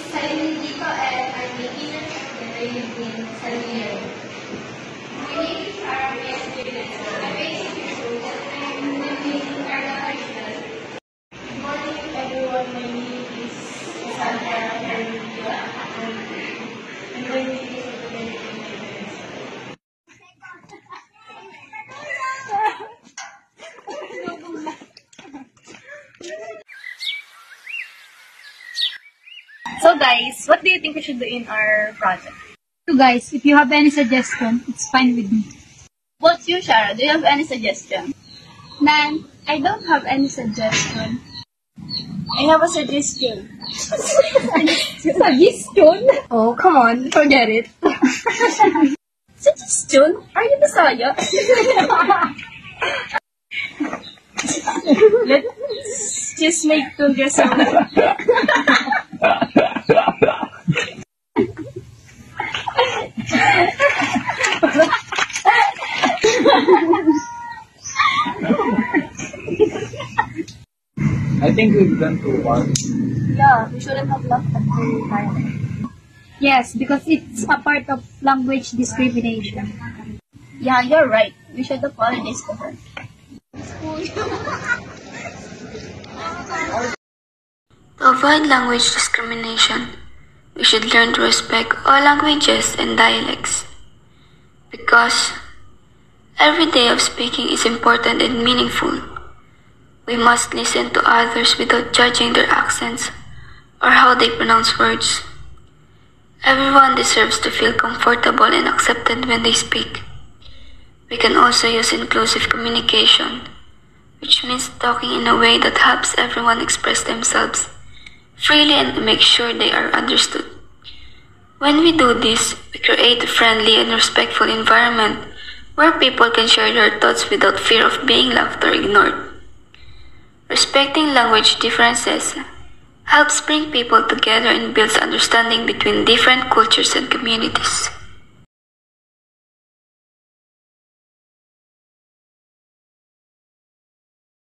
Salim dito and I'm making a trip that I live in San Miguel. My name is Sarah Reyes David. I'm 18 years old and I'm living in Argata region. Good morning everyone, my name is Sandra Hermia. I'm going to use the Dominican language. So guys, what do you think we should do in our project? So guys, if you have any suggestion, it's fine with me. What's you, Shara? Do you have any suggestion? Man, I don't have any suggestion. I have a suggestion. Suggestion? Oh, come on. Forget it. Suggestion? Are you Bisaya? Let's just make progress on it. I think we've done too much. Yeah, we shouldn't have left until time. Yes, because it's a part of language discrimination. Yeah, you're right. We should apologize to her. To avoid language discrimination, we should learn to respect all languages and dialects. Because every day of speaking is important and meaningful. We must listen to others without judging their accents or how they pronounce words. Everyone deserves to feel comfortable and accepted when they speak. We can also use inclusive communication, which means talking in a way that helps everyone express themselves freely and make sure they are understood. When we do this, we create a friendly and respectful environment where people can share their thoughts without fear of being left or ignored. Respecting language differences helps bring people together and builds understanding between different cultures and communities.